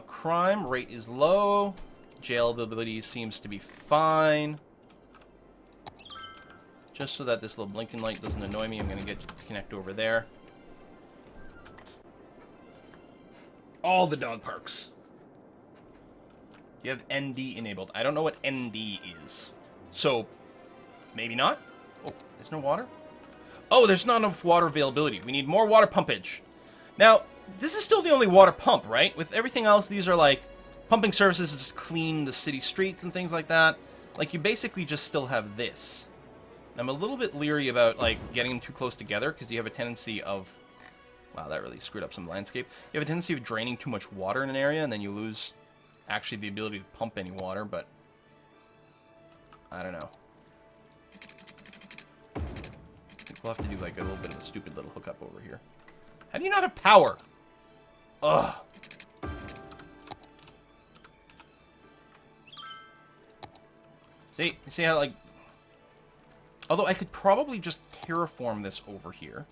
Crime rate is low. Jail availability seems to be fine. Just so that this little blinking light doesn't annoy me, I'm going to get to connect over there. All the dog parks. You have ND enabled. I don't know what ND is. So, maybe not? Oh, there's no water? Oh, there's not enough water availability. We need more water pumpage. Now, this is still the only water pump, right? With everything else, these are like pumping services to just clean the city streets and things like that. Like, you basically just still have this. I'm a little bit leery about, like, getting them too close together, because you have a tendency of... Wow, that really screwed up some landscape. You have a tendency of draining too much water in an area, and then you lose, actually, the ability to pump any water, but... I don't know. I think we'll have to do, like, a little bit of a stupid little hookup over here. How do you not have power? Ugh. See how, like... Although I could probably just terraform this over here.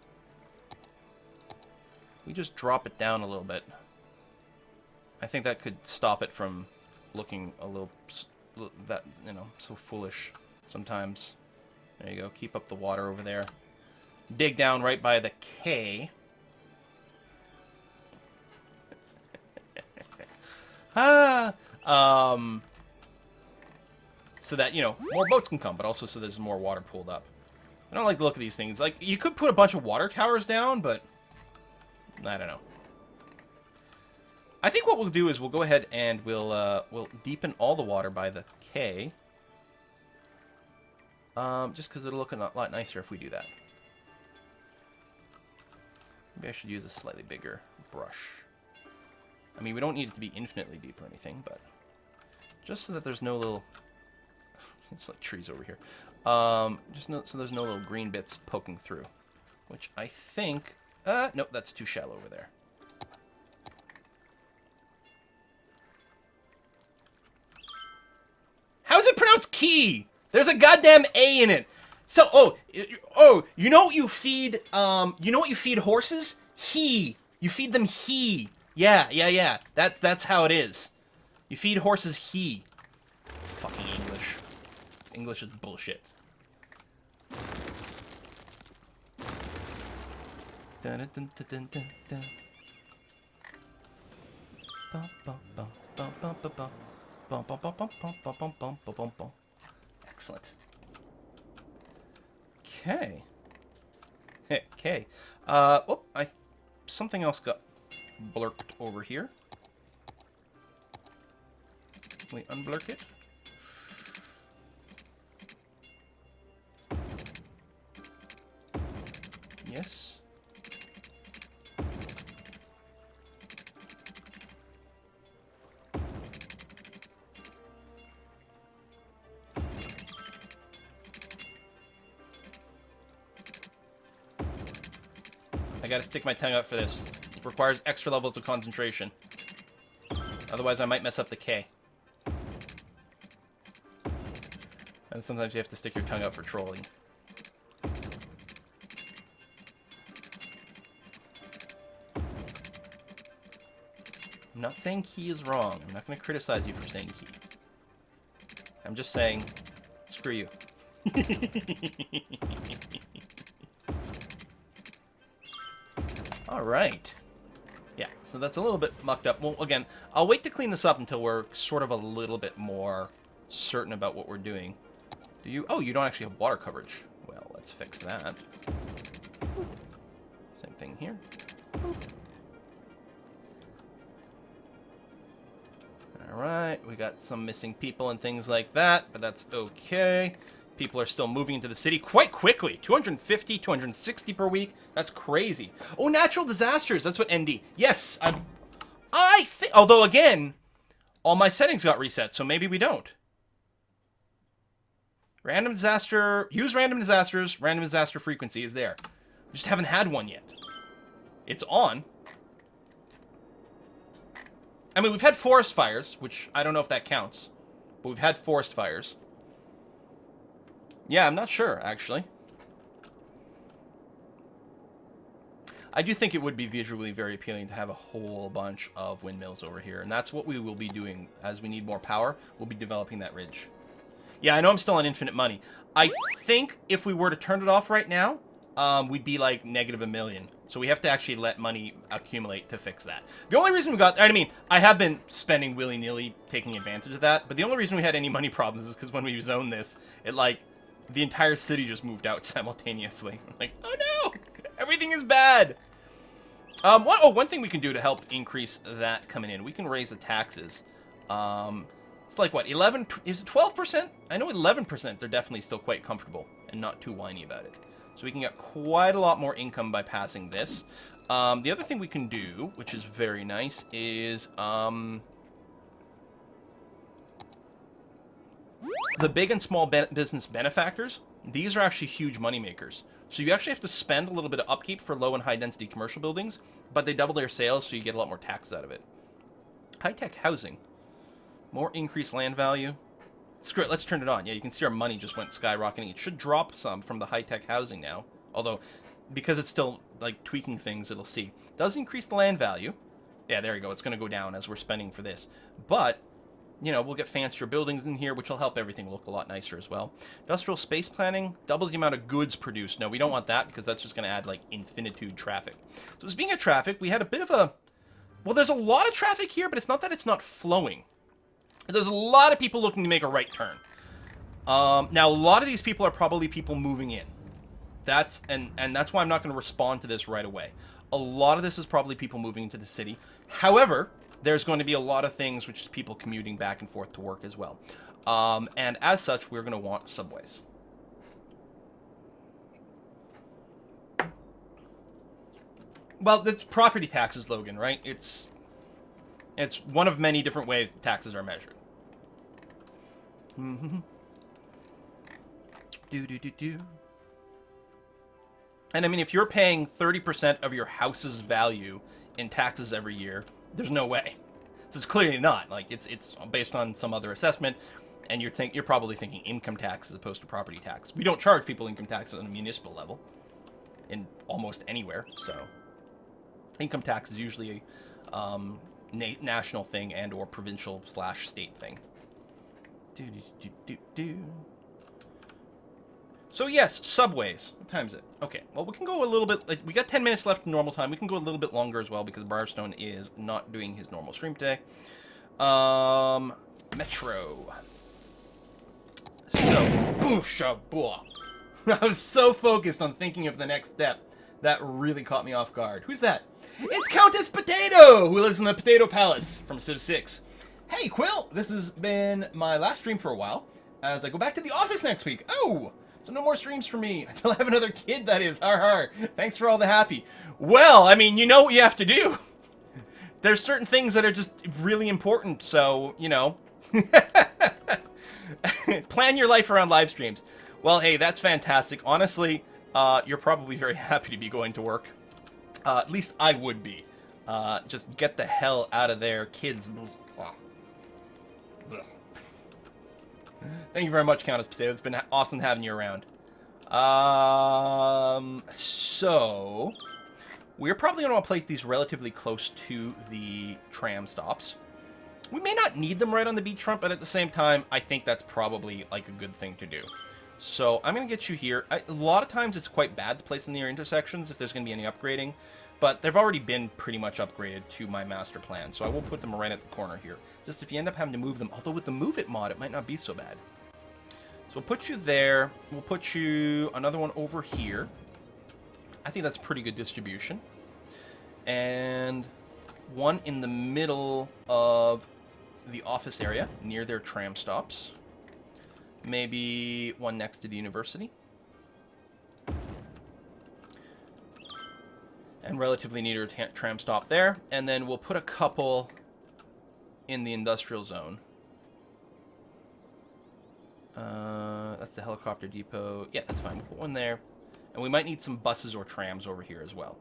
We just drop it down a little bit. I think that could stop it from looking a little... that, you know, so foolish sometimes. There you go. Keep up the water over there. Dig down right by the K. So that, you know, more boats can come, but also so there's more water pulled up. I don't like the look of these things. Like, you could put a bunch of water towers down, but... I don't know. I think what we'll do is we'll go ahead and we'll deepen all the water by the K. Just because it'll look a lot nicer if we do that. Maybe I should use a slightly bigger brush. I mean, we don't need it to be infinitely deep or anything, but... Just so that there's no little... It's like trees over here. So there's no little green bits poking through. Which I think... nope, that's too shallow over there. How's it pronounced key? There's a goddamn A in it. So, you know what you feed, horses? He. You feed them he. Yeah. That's how it is. You feed horses he. Fucking English. English is bullshit. Excellent. Okay. Okay. Something else got blurked over here. Can we unblurk it? Yes. I gotta stick my tongue out for this. It requires extra levels of concentration. Otherwise, I might mess up the K. And sometimes you have to stick your tongue out for trolling. I'm not saying key is wrong. I'm not going to criticize you for saying key. I'm just saying, screw you. Alright. Yeah, so that's a little bit mucked up. Well, again, I'll wait to clean this up until we're sort of a little bit more certain about what we're doing. Do you... Oh, you don't actually have water coverage. Well, let's fix that. Same thing here. Alright, we got some missing people and things like that, but that's okay. People are still moving into the city quite quickly. 250, 260 per week. That's crazy. Oh, natural disasters. That's what ND. Yes, I think... Although, again, all my settings got reset, so maybe we don't. Random disaster... Use random disasters. Random disaster frequency is there. We just haven't had one yet. It's on. I mean, we've had forest fires, which I don't know if that counts. But we've had forest fires. Yeah, I'm not sure, actually. I do think it would be visually very appealing to have a whole bunch of windmills over here. And that's what we will be doing. As we need more power, we'll be developing that ridge. Yeah, I know I'm still on infinite money. I think if we were to turn it off right now, we'd be like negative $1 million. So we have to actually let money accumulate to fix that. The only reason we got... I mean, I have been spending willy-nilly, taking advantage of that. But the only reason we had any money problems is because when we zoned this, it like... the entire city just moved out simultaneously. Like, oh no! Everything is bad! One thing we can do to help increase that coming in, we can raise the taxes. It's like, what, 11... is it 12%? I know 11%, they're definitely still quite comfortable and not too whiny about it. So we can get quite a lot more income by passing this. The other thing we can do, which is very nice, is... the big and small business benefactors, these are actually huge money makers. So you actually have to spend a little bit of upkeep for low and high density commercial buildings, but they double their sales, so you get a lot more taxes out of it. High-tech housing. More increased land value. Screw it, let's turn it on. Yeah, you can see our money just went skyrocketing. It should drop some from the high-tech housing now. Although, because it's still, like, tweaking things, it'll see. It does increase the land value. Yeah, there you go. It's going to go down as we're spending for this. But... you know, we'll get fancier buildings in here, which will help everything look a lot nicer as well. Industrial space planning doubles the amount of goods produced. No, we don't want that because that's just going to add, like, infinitude traffic. So speaking of traffic, we had a bit of a... well, there's a lot of traffic here, but it's not that it's not flowing. There's a lot of people looking to make a right turn. Now, a lot of these people are probably people moving in. That's why I'm not going to respond to this right away. A lot of this is probably people moving into the city. However... there's going to be a lot of things, which is people commuting back and forth to work as well. And as such, we're going to want subways. Well, it's property taxes, Logan, right? It's one of many different ways taxes are measured. And I mean, if you're paying 30% of your house's value in taxes every year, there's no way. So it's clearly not. Like, it's based on some other assessment, and you're probably thinking income tax as opposed to property tax. We don't charge people income tax on a municipal level in almost anywhere, so income tax is usually a national thing and or provincial / state thing. So yes, subways. What time is it? Okay, well, we can go a little bit... like, we got 10 minutes left in normal time. We can go a little bit longer as well because Barstone is not doing his normal stream today. Metro. So, boosha-boah. I was so focused on thinking of the next step. That really caught me off guard. Who's that? It's Countess Potato, who lives in the Potato Palace from Civ 6. Hey, Quill! This has been my last stream for a while, as I go back to the office next week. Oh! So no more streams for me until I have another kid, that is. Har har. Thanks for all the happy. Well, I mean, you know what you have to do. There's certain things that are just really important, so, you know. Plan your life around live streams. Well, hey, that's fantastic. Honestly, you're probably very happy to be going to work. At least I would be. Just get the hell out of there, kids. Ugh. Thank you very much, Countess Potato. It's been awesome having you around. So we're probably going to place these relatively close to the tram stops. We may not need them right on the beachfront, but at the same time, I think that's probably like a good thing to do. So I'm going to get you here. A lot of times it's quite bad to place in near intersections if there's going to be any upgrading, but they've already been pretty much upgraded to my master plan, so I will put them right at the corner here. Just if you end up having to move them, although with the Move It mod, it might not be so bad. So we'll put you there. We'll put you another one over here. I think that's pretty good distribution. And one in the middle of the office area, near their tram stops. Maybe one next to the university. And relatively near a tram stop there. And then we'll put a couple in the industrial zone. That's the helicopter depot. Yeah, that's fine. We'll put one there. And we might need some buses or trams over here as well.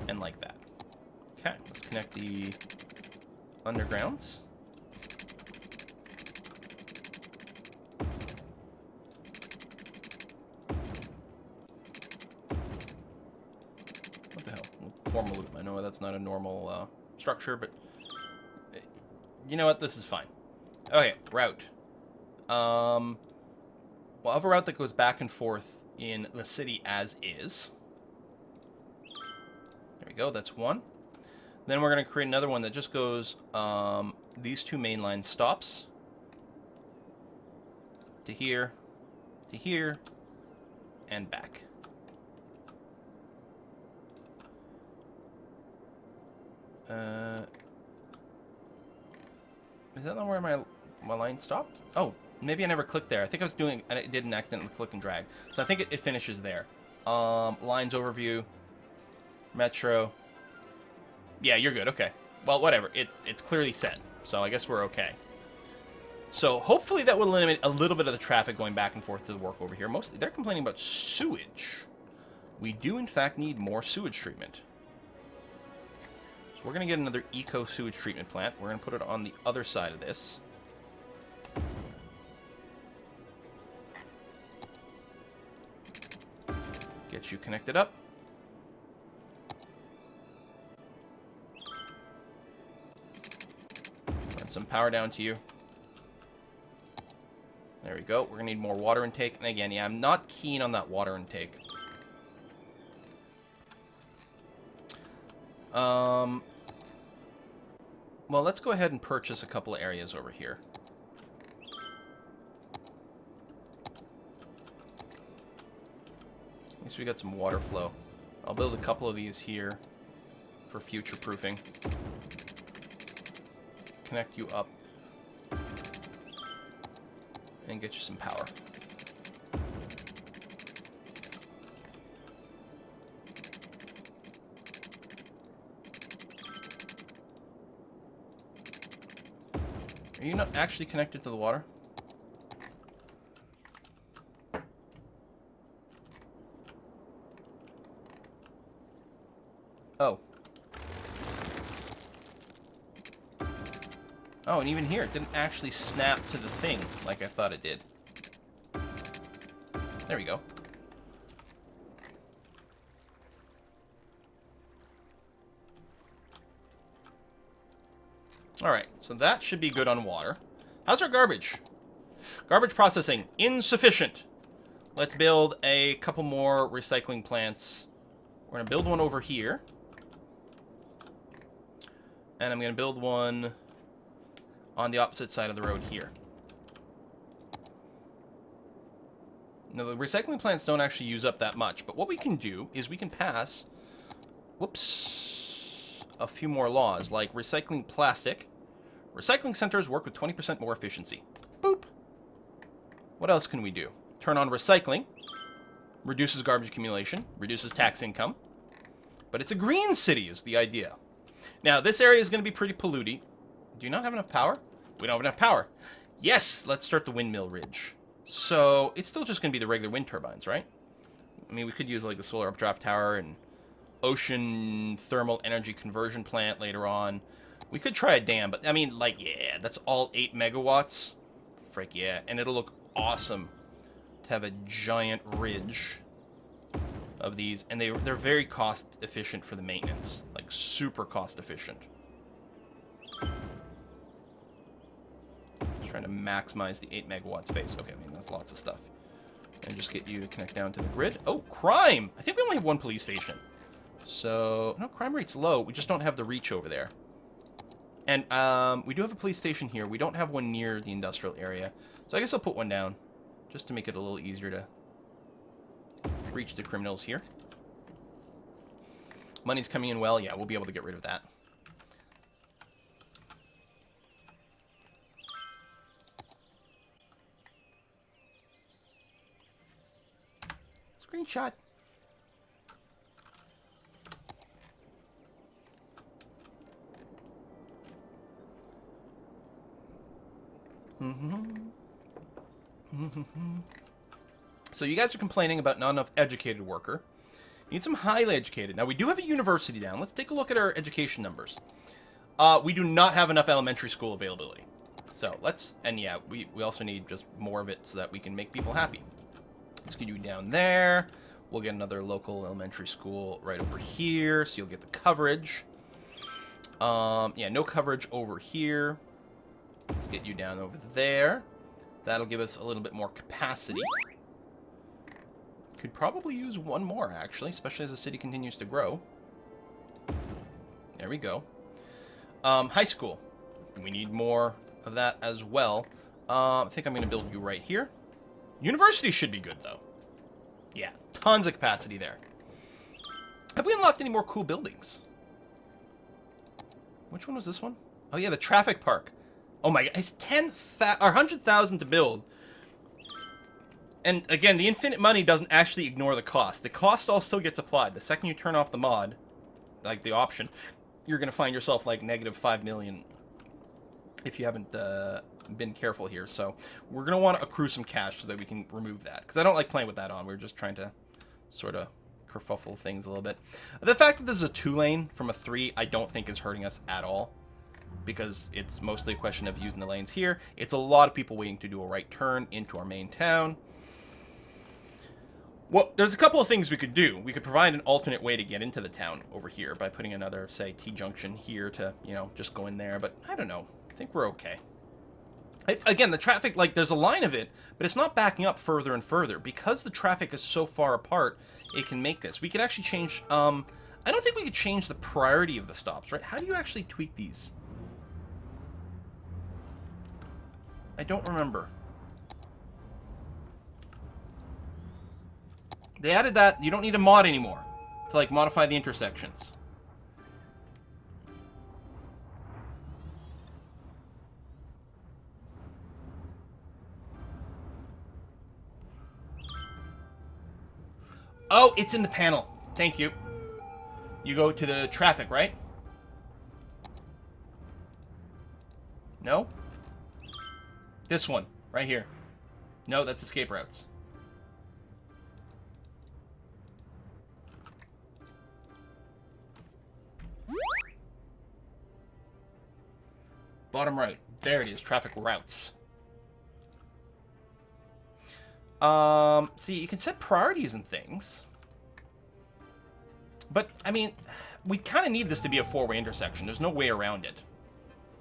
And like that. Okay, let's connect the undergrounds. What the hell? formal loop. I know that's not a normal structure, but you know what? This is fine. Okay, route. We'll have a route that goes back and forth in the city as is. There we go. That's one. Then we're going to create another one that just goes these two main line stops to here, and back. Is that not where my line stopped? Oh, maybe I never clicked there. I think I was doing, and I didn't accidentally click and drag. So I think it finishes there. Lines overview, metro. Yeah, you're good. Okay. Well, whatever. It's clearly set, so I guess we're okay. So hopefully that will eliminate a little bit of the traffic going back and forth to the work over here. Mostly, they're complaining about sewage. We do, in fact, need more sewage treatment. So we're going to get another eco sewage treatment plant. We're going to put it on the other side of this. Get you connected up. Run some power down to you. There we go. We're going to need more water intake. And again, yeah, I'm not keen on that water intake. Well, let's go ahead and purchase a couple of areas over here. At least we got some water flow. I'll build a couple of these here for future proofing. Connect you up. And get you some power. Are you not actually connected to the water? Oh. Oh, and even here, it didn't actually snap to the thing like I thought it did. There we go. Alright, so that should be good on water. How's our garbage? Garbage processing, insufficient. Let's build a couple more recycling plants. We're going to build one over here. And I'm going to build one on the opposite side of the road here. Now, the recycling plants don't actually use up that much, but what we can do is we can pass, whoops, a few more laws, like recycling plastic. Recycling centers work with 20% more efficiency. Boop. What else can we do? Turn on recycling. Reduces garbage accumulation. Reduces tax income. But it's a green city is the idea. Now, this area is going to be pretty polluted. Do you not have enough power? We don't have enough power. Yes, let's start the windmill ridge. So, it's still just going to be the regular wind turbines, right? I mean, we could use like the solar updraft tower and ocean thermal energy conversion plant later on. We could try a dam, but I mean, like, yeah, that's all 8 megawatts. Frick yeah, and it'll look awesome to have a giant ridge of these, and they're very cost efficient for the maintenance, like super cost efficient. Just trying to maximize the 8 megawatt space. Okay, I mean that's lots of stuff. And just get you to connect down to the grid. Oh, crime! I think we only have one police station. So, no, crime rate's low. We just don't have the reach over there. And we do have a police station here. We don't have one near the industrial area. So I guess I'll put one down just to make it a little easier to reach the criminals here. Money's coming in well. Yeah, we'll be able to get rid of that. Screenshot. So you guys are complaining about not enough educated worker. You need some highly educated. Now, we do have a university down. Let's take a look at our education numbers. We do not have enough elementary school availability. So let's, and yeah, we also need just more of it so that we can make people happy. Let's get you down there. We'll get another local elementary school right over here, so you'll get the coverage. Yeah, no coverage over here. Let's get you down over there. That'll give us a little bit more capacity. Could probably use one more, actually, especially as the city continues to grow. There we go. High school. We need more of that as well. I think I'm going to build you right here. University should be good, though. Yeah, tons of capacity there. Have we unlocked any more cool buildings? Which one was this one? Oh, yeah, the traffic park. Oh, my God. It's 100,000 to build. And, again, the infinite money doesn't actually ignore the cost. The cost all still gets applied. The second you turn off the mod, like the option, you're going to find yourself, like, negative 5 million if you haven't been careful here. So we're going to want to accrue some cash so that we can remove that. Because I don't like playing with that on. We're just trying to sort of kerfuffle things a little bit. The fact that this is a 2-lane from a 3, I don't think is hurting us at all. Because it's mostly a question of using the lanes here. It's a lot of people waiting to do a right turn into our main town. Well, there's a couple of things we could do. We could provide an alternate way to get into the town over here by putting another, say, T-junction here to, you know, just go in there. But I don't know. I think we're okay. Again, the traffic, like, there's a line of it, but it's not backing up further and further. Because the traffic is so far apart, it can make this. We could actually change, I don't think we could change the priority of the stops, right? How do you actually tweak these? I don't remember. They added that. You don't need a mod anymore to, like, modify the intersections. Oh, it's in the panel. Thank you. You go to the traffic, right? No? This one, right here. No, that's escape routes. Bottom right. There it is. Traffic routes. See, you can set priorities and things. But, I mean, we kind of need this to be a 4-way intersection. There's no way around it.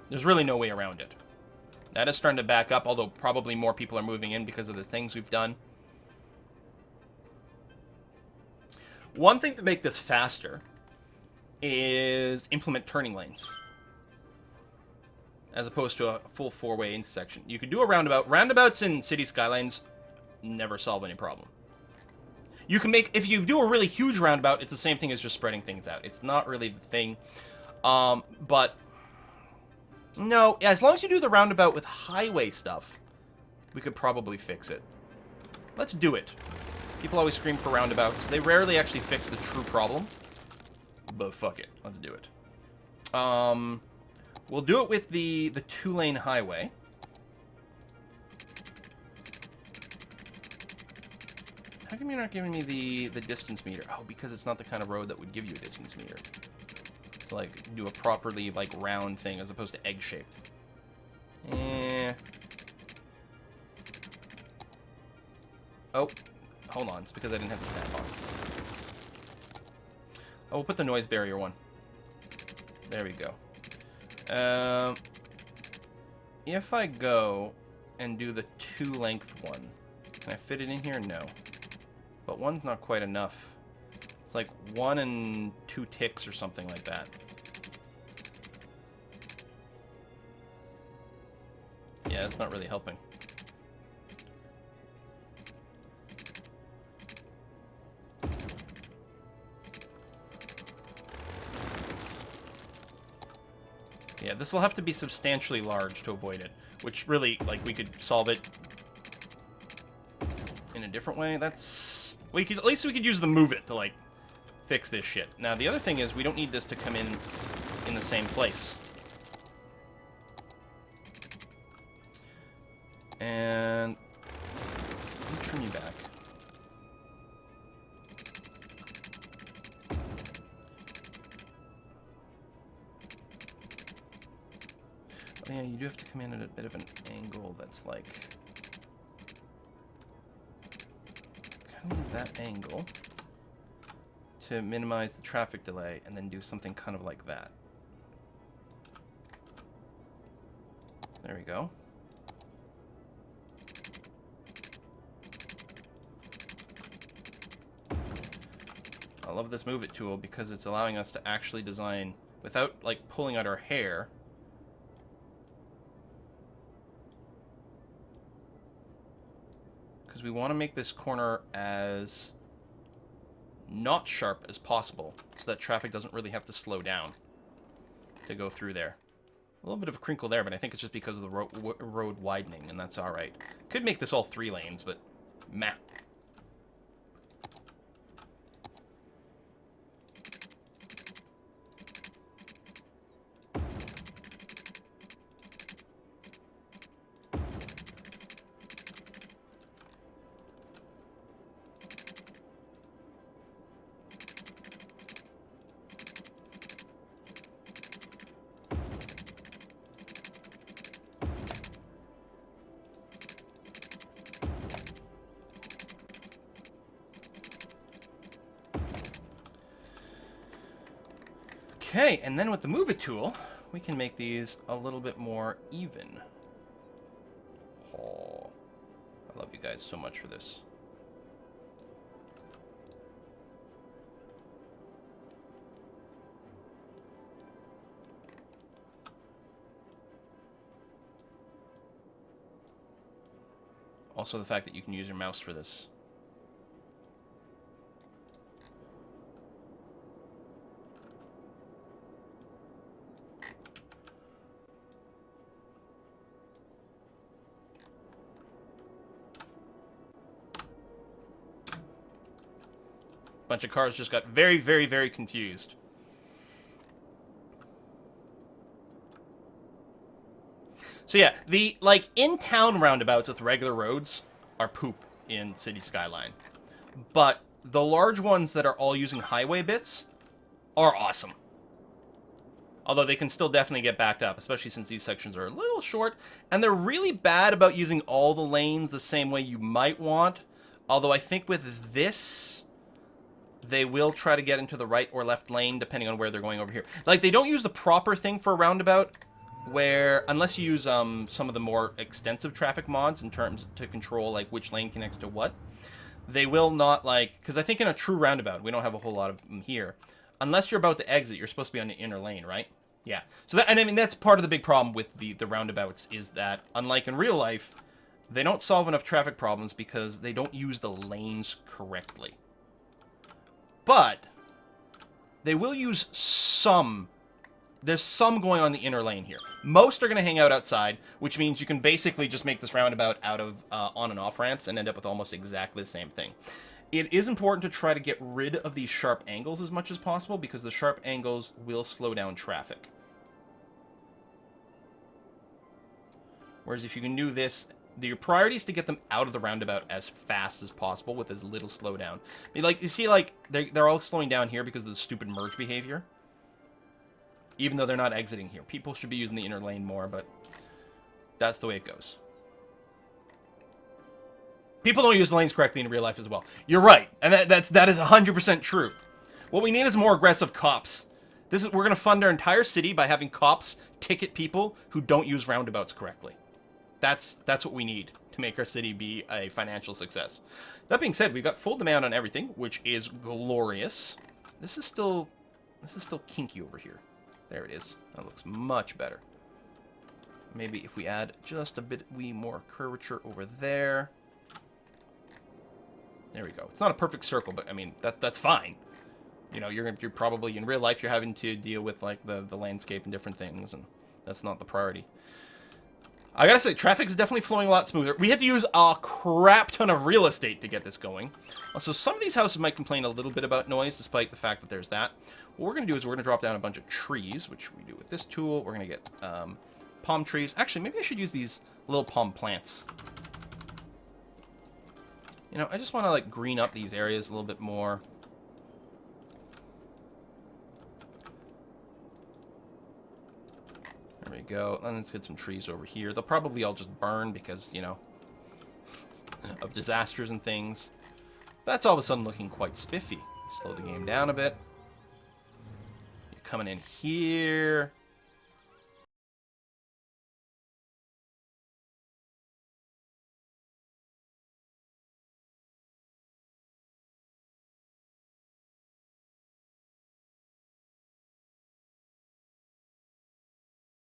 There's really no way around it. That is starting to back up, although probably more people are moving in because of the things we've done. One thing to make this faster is implement turning lanes. As opposed to a full 4-way intersection. You could do a roundabout. Roundabouts in City Skylines never solve any problem. You can make, if you do a really huge roundabout, it's the same thing as just spreading things out. It's not really the thing. But no, as long as you do the roundabout with highway stuff, we could probably fix it. Let's do it. People always scream for roundabouts. They rarely actually fix the true problem. But fuck it. Let's do it. We'll do it with the 2-lane highway. How come you're not giving me the distance meter? Oh, because it's not the kind of road that would give you a distance meter. To, like, do a properly, like, round thing as opposed to egg-shaped. Oh, hold on. It's because I didn't have the snap on. Oh, we'll put the noise barrier one. There we go. If I go and do the 2-length one, can I fit it in here? No. But 1's not quite enough. It's like 1 and 2 ticks or something like that. Yeah, it's not really helping. Yeah, this will have to be substantially large to avoid it. Which really, like, we could solve it in a different way. That's... we could, at least we could use the move it to, like, fix this shit. Now, the other thing is we don't need this to come in the same place. And... let me turn you back. Oh, yeah, you do have to come in at a bit of an angle that's like... kind of that angle. to minimize the traffic delay, and then do something kind of like that. There we go. I love this Move It tool because it's allowing us to actually design without, like, pulling out our hair. Because we want to make this corner as not sharp as possible so that traffic doesn't really have to slow down to go through there. A little bit of a crinkle there, but I think it's just because of the road widening, and that's all right. Could make this all 3 lanes, but meh. Okay, and then with the Move It tool, we can make these a little bit more even. Oh, I love you guys so much for this. Also the fact that you can use your mouse for this. Bunch of cars just got very, very, very confused. So yeah, the, like, in-town roundabouts with regular roads are poop in City Skyline. But the large ones that are all using highway bits are awesome. Although they can still definitely get backed up, especially since these sections are a little short. And they're really bad about using all the lanes the same way you might want. Although I think with this, they will try to get into the right or left lane depending on where they're going over here. Like, they don't use the proper thing for a roundabout, where, unless you use some of the more extensive traffic mods in terms to control, like, which lane connects to what, they will not, like, because I think in a true roundabout, we don't have a whole lot of them here. Unless you're about to exit, you're supposed to be on the inner lane, right? Yeah. So that, and I mean, that's part of the big problem with the roundabouts, is that, unlike in real life, they don't solve enough traffic problems because they don't use the lanes correctly. But they will use some. There's some going on the inner lane here. Most are going to hang out outside, which means you can basically just make this roundabout out of on and off ramps and end up with almost exactly the same thing. It is important to try to get rid of these sharp angles as much as possible, because the sharp angles will slow down traffic. Whereas if you can do this, your priority is to get them out of the roundabout as fast as possible with as little slowdown. I mean, like, you see, like, they're all slowing down here because of the stupid merge behavior. Even though they're not exiting here. People should be using the inner lane more, but that's the way it goes. People don't use the lanes correctly in real life as well. You're right, and that is 100% true. What we need is more aggressive cops. We're going to fund our entire city by having cops ticket people who don't use roundabouts correctly. That's what we need to make our city be a financial success. That being said, we've got full demand on everything, which is glorious. This is still kinky over here. There it is. That looks much better. Maybe if we add just a bit more curvature over there. There we go. It's not a perfect circle, but I mean that's fine. You know, you're probably in real life you're having to deal with, like, the landscape and different things, and that's not the priority. I gotta say, traffic's definitely flowing a lot smoother. We had to use a crap ton of real estate to get this going. Also, some of these houses might complain a little bit about noise, despite the fact that there's that. What we're gonna do is we're gonna drop down a bunch of trees, which we do with this tool. We're gonna get palm trees. Actually, maybe I should use these little palm plants. You know, I just want to, like, green up these areas a little bit more. There we go. And let's get some trees over here. They'll probably all just burn because, you know, of disasters and things. That's all of a sudden looking quite spiffy. Slow the game down a bit. You're coming in here.